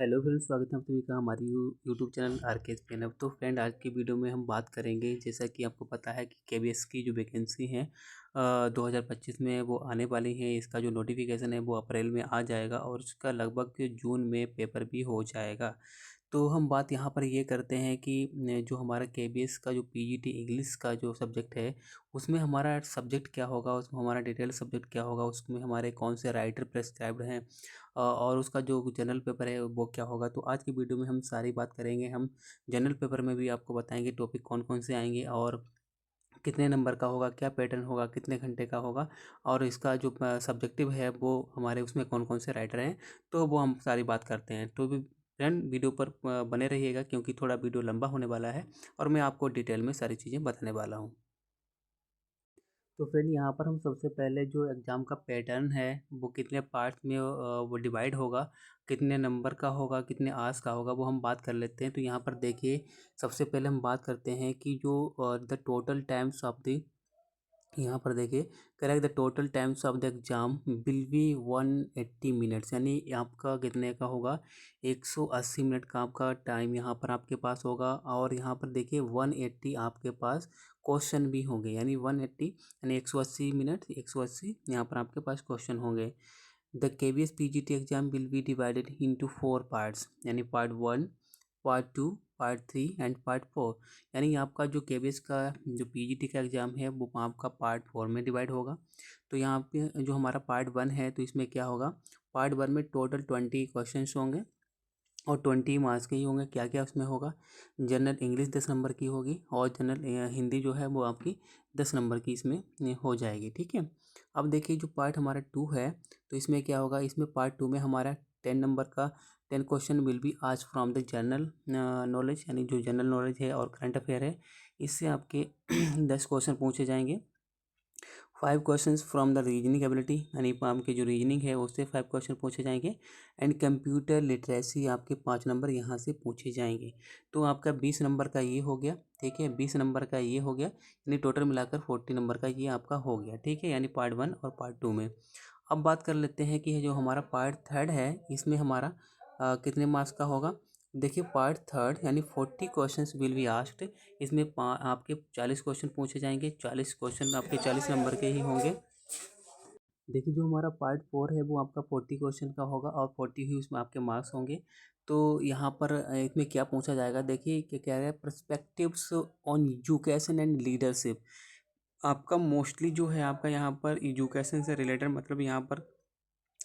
Hello friends, स्वागत है आप सभी का हमारी यूट्यूब चैनल आर के एस पी। तो फ्रेंड, आज की वीडियो में हम बात करेंगे, जैसा कि आपको पता है कि केबीएस की जो वैकेंसी है 2025 में वो आने वाली है। इसका जो नोटिफिकेशन है वो अप्रैल में आ जाएगा और उसका लगभग जून में पेपर भी हो जाएगा। तो हम बात यहाँ पर ये करते हैं कि जो हमारा केबीएस का जो पीजीटी इंग्लिश का जो सब्जेक्ट है उसमें हमारा सब्जेक्ट क्या होगा, उसमें हमारा डिटेल सब्जेक्ट क्या होगा, उसमें हमारे कौन से राइटर प्रेस्क्राइब्ड हैं और उसका जो जनरल पेपर है वो क्या होगा। तो आज की वीडियो में हम सारी बात करेंगे। हम जनरल पेपर में भी आपको बताएंगे टॉपिक कौन कौन से आएंगे और कितने नंबर का होगा, क्या पैटर्न होगा, कितने घंटे का होगा और इसका जो सब्जेक्टिव है वो हमारे उसमें कौन कौन से राइटर हैं, तो वो हम सारी बात करते हैं। तो भी फ्रेंड, वीडियो पर बने रहिएगा क्योंकि थोड़ा वीडियो लंबा होने वाला है और मैं आपको डिटेल में सारी चीज़ें बताने वाला हूँ। तो फ्रेंड, यहाँ पर हम सबसे पहले जो एग्ज़ाम का पैटर्न है वो कितने पार्ट्स में वो डिवाइड होगा, कितने नंबर का होगा, कितने आवर्स का होगा, वो हम बात कर लेते हैं। तो यहाँ पर देखिए, सबसे पहले हम बात करते हैं कि जो the total times of the, यहाँ पर देखिए, correct, the total times of the exam will be 180 minutes, यानी आपका कितने का होगा, 180 मिनट का आपका टाइम यहाँ पर आपके पास होगा। और यहाँ पर देखिए 180 आपके पास क्वेश्चन भी होंगे, यानी 180 यानी 180 मिनट, 180 यहाँ पर आपके पास क्वेश्चन होंगे। The KVS PGT exam will be divided into 4 parts, यानी part 1, part 2, part 3 and part 4। यानी आपका जो केवीएस का जो पीजीटी का एग्ज़ाम है वो आपका पार्ट 4 में डिवाइड होगा। तो यहाँ पे जो हमारा पार्ट 1 है तो इसमें क्या होगा, पार्ट 1 में टोटल 20 क्वेश्चन होंगे और 20 मार्क्स के ही होंगे। क्या क्या उसमें होगा, जनरल इंग्लिश 10 नंबर की होगी और जनरल हिंदी जो है वो आपकी 10 नंबर की इसमें हो जाएगी। ठीक है, अब देखिए जो पार्ट हमारा 2 है तो इसमें क्या होगा, इसमें पार्ट 2 में हमारा 10 नंबर का 10 क्वेश्चन विल बी आज फ्रॉम द जनरल नॉलेज, यानी जो जनरल नॉलेज है और करंट अफेयर है इससे आपके 10 क्वेश्चन पूछे जाएंगे। 5 questions from the reasoning ability, यानी आपके जो रीजनिंग है उससे 5 क्वेश्चन पूछे जाएंगे। एंड कंप्यूटर लिटरेसी आपके 5 नंबर यहाँ से पूछे जाएंगे। तो आपका 20 नंबर का ये हो गया। ठीक है, 20 नंबर का ये हो गया, यानी टोटल मिलाकर 40 नंबर का ये आपका हो गया। ठीक है, यानी पार्ट 1 और पार्ट 2 में। अब बात कर लेते हैं कि जो हमारा पार्ट 3 है इसमें हमारा कितने मार्क्स का होगा। देखिए पार्ट 3 यानी 40 क्वेश्चंस विल बी आस्क्ड, इसमें आपके 40 क्वेश्चन पूछे जाएंगे। 40 क्वेश्चन आपके 40 नंबर के ही होंगे। देखिए जो हमारा पार्ट 4 है वो आपका 40 क्वेश्चन का होगा और 40 ही उसमें आपके मार्क्स होंगे। तो यहाँ पर इसमें क्या पूछा जाएगा, देखिए क्या कह रहा है, perspectives on education and leadership. आपका मोस्टली जो है आपका यहाँ पर एजुकेशन से रिलेटेड, मतलब यहाँ पर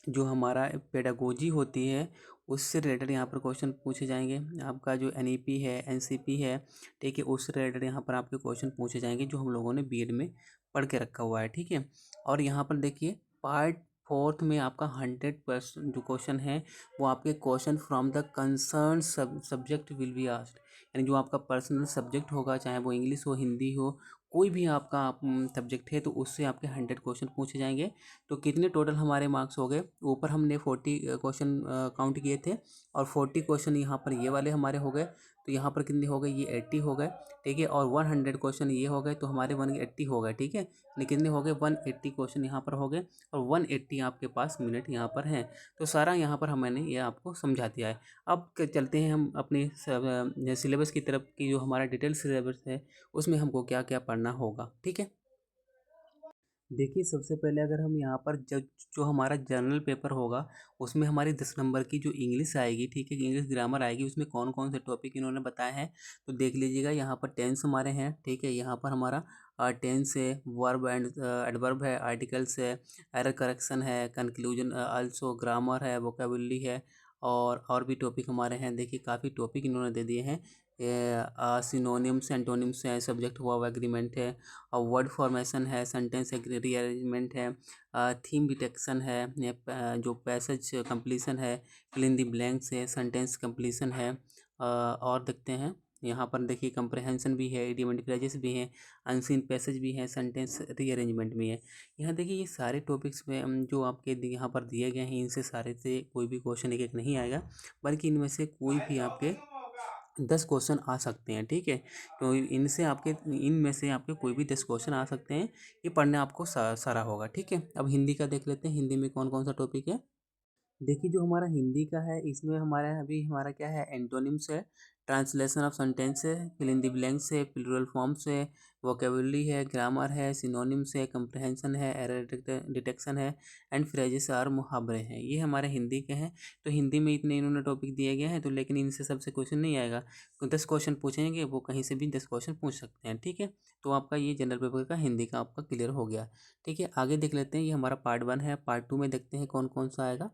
जो हमारा पेडागोजी होती है उससे रिलेटेड यहाँ पर क्वेश्चन पूछे जाएंगे। आपका जो एनईपी है, एनसीपी है, ठीक है, उससे रिलेटेड यहाँ पर आपके क्वेश्चन पूछे जाएंगे जो हम लोगों ने बीएड में पढ़ के रखा हुआ है। ठीक है, और यहाँ पर देखिए पार्ट 4 में आपका 100% जो क्वेश्चन है वो आपके question from the concern subject will be asked, यानी जो आपका पर्सनल सब्जेक्ट होगा, चाहे वो इंग्लिश हो, हिंदी हो, कोई भी आपका सब्जेक्ट है तो उससे आपके 100 क्वेश्चन पूछे जाएंगे। तो कितने टोटल हमारे मार्क्स हो गए, ऊपर हमने 40 क्वेश्चन काउंट किए थे और 40 क्वेश्चन यहाँ पर ये वाले हमारे हो गए। तो यहाँ पर कितने हो गए, ये 80 हो गए। ठीक है, और 100 क्वेश्चन ये हो गए तो हमारे 180 हो गए। ठीक है, यानी कितने हो गए, 180 क्वेश्चन यहाँ पर हो गए और 180 आपके पास मिनट यहाँ पर हैं। तो सारा यहाँ पर मैंने ये आपको समझा दिया है। अब चलते हैं हम अपने सिलेबस की तरफ की, जो हमारा डिटेल सिलेबस है उसमें हमको क्या क्या पढ़ना होगा। ठीक है, देखिए सबसे पहले अगर हम यहाँ पर जो हमारा जनरल पेपर होगा उसमें हमारी 10 नंबर की जो इंग्लिश आएगी, ठीक है, इंग्लिश ग्रामर आएगी, उसमें कौन कौन से टॉपिक इन्होंने बताए हैं तो देख लीजिएगा। यहाँ पर टेंस हमारे हैं, ठीक है, यहाँ पर हमारा टेंस है, वर्ब एंड एडवर्ब है, आर्टिकल्स है, एरर करेक्शन है, कंक्लूजन आल्सो, ग्रामर है, वोकेबुलरी है और भी टॉपिक हमारे हैं। देखिए काफ़ी टॉपिक इन्होंने दे दिए हैं। सिनोनिम्स, एंटोनिम्स है, सब्जेक्ट वर्ब एग्रीमेंट है, वर्ड फॉर्मेशन है, सेंटेंस रीअरेंजमेंट है, थीम डिटेक्शन है, जो पैसेज कंप्लीशन है, फिल इन द ब्लैंक्स है, सेंटेंस कंप्लीशन है, और देखते हैं यहाँ पर देखिए कंप्रहेंशन भी है, इडियम एंड फ्रेजेस भी हैं, अनसीन पैसेज भी है, सेंटेंस रीअरेंजमेंट भी है। यहाँ देखिए ये सारे टॉपिक्स में जो आपके यहाँ पर दिए गए हैं इनसे सारे से कोई भी क्वेश्चन एक एक नहीं आएगा, बल्कि इनमें से कोई भी आपके 10 क्वेश्चन आ सकते हैं। ठीक है, तो इनसे आपके इनमें से आपके कोई भी 10 क्वेश्चन आ सकते हैं। ये पढ़ने आपको सारा होगा। ठीक है, अब हिंदी का देख लेते हैं, हिंदी में कौन कौन सा टॉपिक है। देखिए जो हमारा हिंदी का है इसमें हमारा क्या है, एंटोनिम्स है, ट्रांसलेशन ऑफ सेंटेंस है, फिल इन द ब्लैंक्स है, प्लूरल फॉर्म्स है, वोकेबुलरी है, ग्रामर है, सिनोनिम्स है, कंप्रहेंशन है, एरर डिटेक्शन है, एंड फ्रेजेस और मुहावरे हैं। ये हमारे हिंदी के हैं। तो हिंदी में इतने इन्होंने टॉपिक दिए गए हैं, तो लेकिन इनसे सबसे क्वेश्चन नहीं आएगा। 10 क्वेश्चन पूछेंगे, वो कहीं से भी 10 क्वेश्चन पूछ सकते हैं। ठीक है, तो आपका ये जनरल पेपर का हिंदी का आपका क्लियर हो गया। ठीक है, आगे देख लेते हैं। ये हमारा पार्ट 1 है। पार्ट 2 में देखते हैं कौन कौन सा आएगा।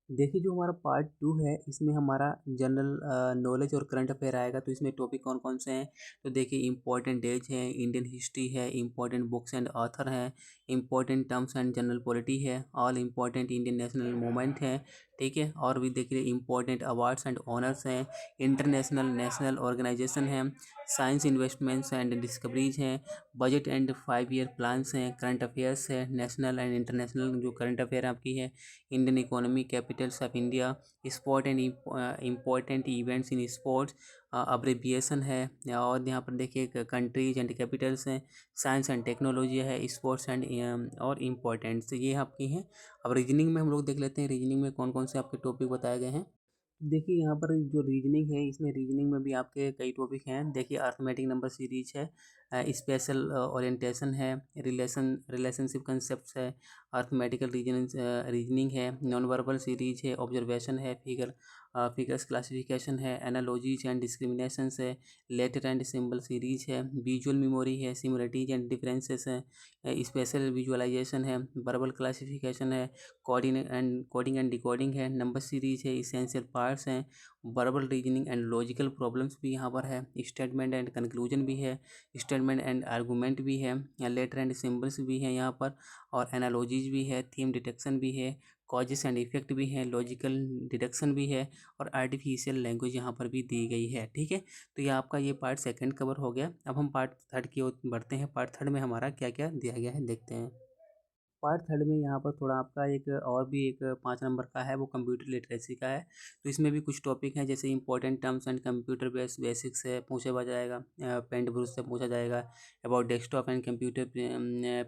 देखिए जो हमारा पार्ट 2 है इसमें हमारा जनरल नॉलेज और करंट अफेयर आएगा। तो इसमें टॉपिक कौन कौन से हैं, तो देखिए इंपॉर्टेंट डेज है, इंडियन हिस्ट्री है, इंपॉर्टेंट बुक्स एंड ऑथर है, important terms and general polity है, all important Indian national movement है। ठीक है, और भी देखिए इंपॉर्टेंट अवार्ड्स एंड ऑनर्स हैं, इंटरनेशनल नेशनल ऑर्गेनाइजेशन है, साइंस इन्वेस्टमेंट्स एंड डिस्कवरीज हैं, बजट एंड 5 ईयर प्लान्स हैं, करंट अफेयर्स है, नेशनल एंड इंटरनेशनल जो करंट अफेयर आपकी है, Indian economy, capitals of India, sport and important events in sports, अब्रेविएशन है। और यहाँ पर देखिए कंट्रीज एंड कैपिटल्स हैं, साइंस एंड टेक्नोलॉजी है, स्पोर्ट्स एंड और इम्पोर्टेंट्स ये आपकी हैं। अब रीजनिंग में हम लोग देख लेते हैं, रीजनिंग में कौन कौन से आपके टॉपिक बताए गए हैं। देखिए यहाँ पर जो रीजनिंग है इसमें रीजनिंग में भी आपके कई टॉपिक हैं। देखिए अर्थमेटिक नंबर सीरीज है, स्पेशल ओरिएंटेशन है, रिलेशनशिप कंसेप्ट है, अर्थमेटिकल रीजनिंग है, नॉन वर्बल सीरीज है, ऑब्जर्वेशन है, फिगर्स क्लासिफिकेशन है, एनालॉजीज एंड डिस्क्रिमिनेशंस है, लेटर एंड सिंबल सीरीज है, विजुअल मेमोरी है, सिमिलरिटीज एंड डिफरेंसेस है, स्पेशल विजुअलाइजेशन है, वर्बल क्लासिफिकेशन है, कोडिंग एंड डिकोडिंग है, नंबर सीरीज है, इसेंशियल पार्ट्स हैं, verbal reasoning and logical problems भी यहाँ पर है, स्टेटमेंट एंड कंक्लूजन भी है, स्टेटमेंट एंड आर्गूमेंट भी है, लेटर एंड सिंबल्स भी हैं यहाँ पर, और एनालॉजीज भी है, थीम डिटेक्शन भी है, कॉजेस एंड इफेक्ट भी है, लॉजिकल डिडक्शन भी है, और आर्टिफिशियल लैंग्वेज यहाँ पर भी दी गई है। ठीक है, तो ये आपका ये पार्ट 2 कवर हो गया। अब हम पार्ट 3 की ओर बढ़ते हैं। पार्ट 3 में हमारा क्या क्या दिया गया है देखते हैं। पार्ट 3 में यहाँ पर थोड़ा आपका एक और भी एक 5 नंबर का है, वो कंप्यूटर लिटरेसी का है। तो इसमें भी कुछ टॉपिक हैं, जैसे important terms and computer basics से पूछा जाएगा, पेंट ब्रूस से पूछा जाएगा, about desktop and computer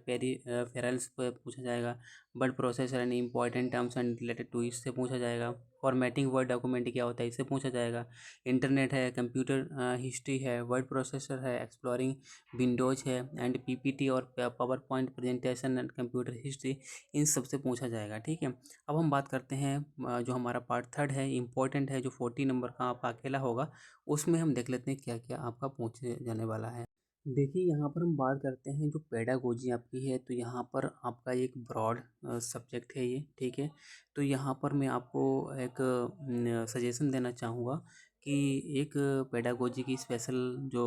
peripherals पे पूछा जाएगा, word processor and important terms and related to इससे पूछा जाएगा, फॉर्मेटिंग वर्ड डॉक्यूमेंट क्या होता है इससे पूछा जाएगा, इंटरनेट है, कंप्यूटर हिस्ट्री है, वर्ड प्रोसेसर है, एक्सप्लोरिंग विंडोज है, एंड पीपीटी और PowerPoint presentation and computer history, इन सब से पूछा जाएगा। ठीक है, अब हम बात करते हैं जो हमारा पार्ट 3 है, इंपॉर्टेंट है, जो 40 नंबर का आपका अकेला होगा, उसमें हम देख लेते हैं क्या क्या आपका पूछे जाने वाला है। देखिए यहाँ पर हम बात करते हैं जो पेडागोजी आपकी है, तो यहाँ पर आपका एक ब्रॉड सब्जेक्ट है ये। ठीक है, तो यहाँ पर मैं आपको एक सजेशन देना चाहूँगा कि एक पेडागोजी की स्पेशल जो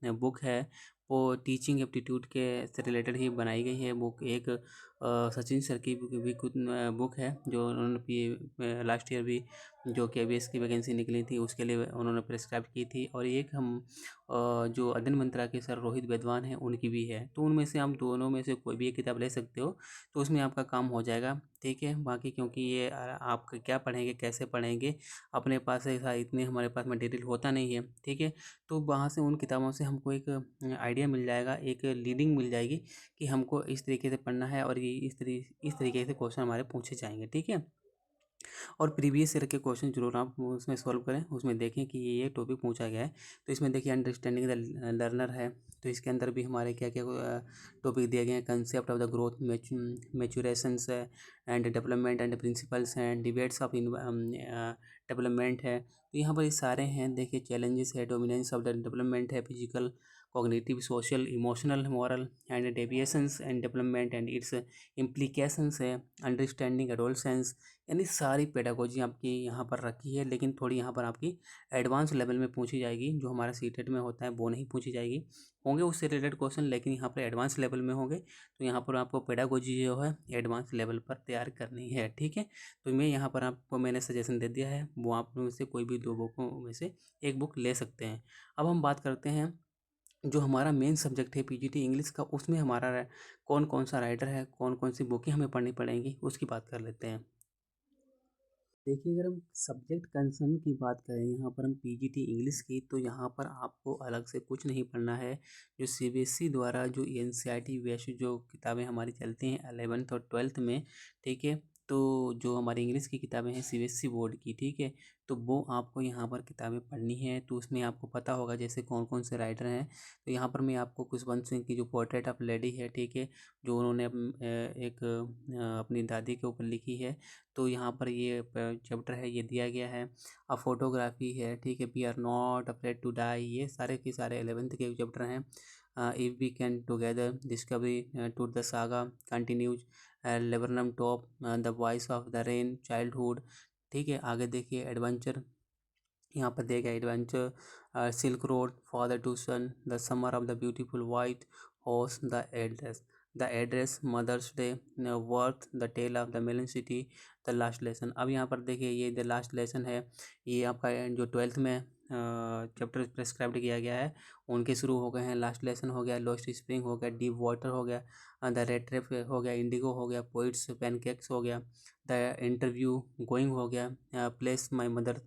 बुक है, वो टीचिंग एप्टीट्यूड के से रिलेटेड ही बनाई गई है बुक। एक सचिन सर की भी कुछ बुक है, जो उन्होंने लास्ट ईयर भी जो केबीएस की वैकेंसी निकली थी उसके लिए उन्होंने प्रिस्क्राइब की थी। और एक हम जो अध्ययन मंत्रा के सर रोहित वेदवान हैं उनकी भी है। तो उनमें से हम दोनों में से कोई भी एक किताब ले सकते हो, तो उसमें आपका काम हो जाएगा। ठीक है, बाकी क्योंकि ये आप क्या पढ़ेंगे कैसे पढ़ेंगे, अपने पास ऐसा इतने हमारे पास मटेरियल होता नहीं है। ठीक है, तो वहाँ से उन किताबों से हमको एक आइडिया मिल जाएगा, एक लीडिंग मिल जाएगी कि हमको इस तरीके से पढ़ना है, और ये इस तरीके से क्वेश्चन हमारे पूछे जाएंगे। ठीक है, और प्रीवियस ईयर के क्वेश्चन जरूर आप उसमें सॉल्व करें, उसमें देखें कि ये टॉपिक पूछा गया है। तो इसमें देखिए अंडरस्टैंडिंग द लर्नर है, तो इसके अंदर भी हमारे क्या क्या टॉपिक दिए गए हैं, कंसेप्ट ऑफ द ग्रोथ, मैचुरेशंस है, एंड डेवलपमेंट एंड प्रिंसिपल्स हैं, डिबेट्स ऑफ डेवलपमेंट है। तो यहाँ पर ये सारे हैं। देखिए चैलेंजेस है, डोमिनेंस ऑफ द डेवलपमेंट है, physical, cognitive, social, emotional, moral and deviations and development and it's implications है, अंडरस्टैंडिंग एडोलसेंस। यानी सारी पेडागोजी आपकी यहाँ पर रखी है, लेकिन थोड़ी यहाँ पर आपकी एडवांस लेवल में पूछी जाएगी। जो हमारा सीटेट में होता है वो नहीं पूछी जाएगी, होंगे उससे रिलेटेड क्वेश्चन, लेकिन यहाँ पर एडवांस लेवल में होंगे। तो यहाँ पर आपको पेडागोजी जो है एडवांस लेवल पर तैयार करनी है। ठीक है, तो मैं यहाँ पर आपको मैंने सजेशन दे दिया है, वो आप में से कोई भी 2 बुकों में से एक बुक ले सकते हैं। अब हम बात करते हैं जो हमारा मेन सब्जेक्ट है पीजीटी इंग्लिश का, उसमें हमारा कौन कौन सा राइटर है, कौन कौन सी बुकें हमें पढ़नी पड़ेंगी, उसकी बात कर लेते हैं। देखिए अगर हम सब्जेक्ट कंसर्न की बात करें, यहाँ पर हम पीजीटी इंग्लिश की, तो यहाँ पर आपको अलग से कुछ नहीं पढ़ना है। जो सीबीएसई द्वारा जो एनसीईआरटी बेस्ड जो किताबें हमारी चलती हैं 11th और 12th में, ठीक है, तो जो हमारी इंग्लिश की किताबें हैं सीबीएसई बोर्ड की, ठीक है, तो वो आपको यहाँ पर किताबें पढ़नी है। तो उसमें आपको पता होगा जैसे कौन कौन से राइटर हैं। तो यहाँ पर मैं आपको खुशवंत सिंह की जो पोर्ट्रेट ऑफ लेडी है, ठीक है, जो उन्होंने एक अपनी दादी के ऊपर लिखी है, तो यहाँ पर ये चैप्टर है ये दिया गया है। अब फोटोग्राफी है, ठीक है, we are not afraid to die, ये सारे के सारे 11th के चैप्टर हैं। If we can together, discovery, to the saga continues, laburnum top, the voice of the rain, childhood, ठीक है। आगे देखिए एडवेंचर, यहाँ पर दिया गया adventure, silk road, father to son, the summer of the beautiful white horse, the address, Mother's Day, birth, the tale of the melon city, the last lesson. अब यहाँ पर देखिए ये द लास्ट लेसन है, ये आपका जो 12th में चैप्टर प्रेस्क्राइब्ड किया गया है उनके शुरू हो गए हैं। लास्ट लेसन हो गया, लॉस्ट स्प्रिंग हो गया, डीप वाटर हो गया, द रेड ट्रेप हो गया, इंडिगो हो गया, पोइट्स पैनकेक्स हो गया, द इंटरव्यू गोइंग हो गया, प्लेस माई मदर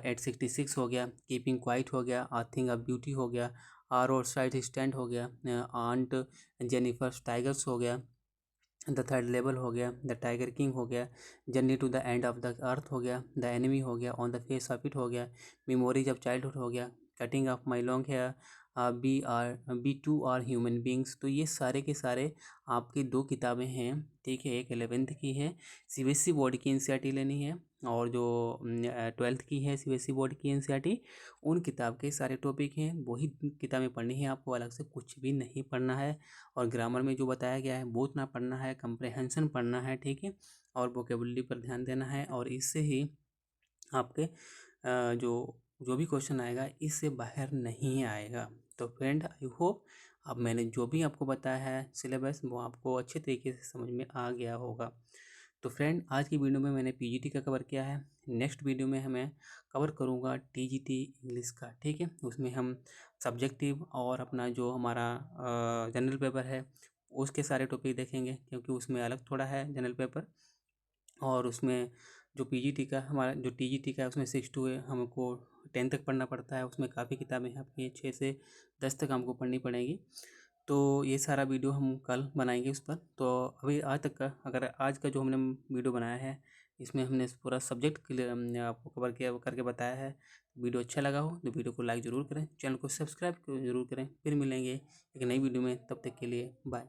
एट 66 हो गया, कीपिंग क्वाइट हो गया, आ थिंग ऑफ ब्यूटी हो गया, आर और साइड स्टैंड हो गया, आंट जेनिफर टाइगर्स हो गया, द थर्ड लेवल हो गया, द टाइगर किंग हो गया, journey to the end of the earth हो गया, द एनिमी हो गया, on the face of it हो गया, मेमोरीज ऑफ चाइल्डहुड हो गया, cutting off my long hair, we too are human beings. तो ये सारे के सारे आपकी 2 किताबें हैं, ठीक है। एक 11th की है, सीबीएसई बोर्ड की एनसीईआरटी लेनी है, और जो 12th की है सीबीएसई बोर्ड की एनसीईआरटी, उन किताब के सारे टॉपिक हैं, वही किताबें पढ़नी है आपको, अलग से कुछ भी नहीं पढ़ना है। और ग्रामर में जो बताया गया है वो उतना पढ़ना है, कंप्रहेंशन पढ़ना है, ठीक है, और वोकेबुलरी पर ध्यान देना है। और इससे ही आपके जो जो भी क्वेश्चन आएगा इससे बाहर नहीं आएगा। तो फ्रेंड आई होप अब मैंने जो भी आपको बताया है सिलेबस वो आपको अच्छे तरीके से समझ में आ गया होगा। तो फ्रेंड आज की वीडियो में मैंने पीजीटी का कवर किया है, नेक्स्ट वीडियो में मैं कवर करूँगा टीजीटी इंग्लिश का, ठीक है। उसमें हम सब्जेक्टिव और अपना जो हमारा जनरल पेपर है उसके सारे टॉपिक देखेंगे, क्योंकि उसमें अलग थोड़ा है जनरल पेपर। और उसमें जो पीजीटी का हमारा जो टीजीटी का है उसमें 6 to हमको 10 तक पढ़ना पड़ता है, उसमें काफ़ी किताबें हैं आपकी 6 से 10 तक हमको पढ़नी पड़ेगी। तो ये सारा वीडियो हम कल बनाएंगे उस पर। तो अभी आज तक का अगर आज का जो हमने वीडियो बनाया है इसमें हमने पूरा सब्जेक्ट क्लियर हमने आपको कवर किया करके बताया है। वीडियो अच्छा लगा हो तो वीडियो को लाइक ज़रूर करें, चैनल को सब्सक्राइब ज़रूर करें। फिर मिलेंगे एक नई वीडियो में, तब तक के लिए बाय।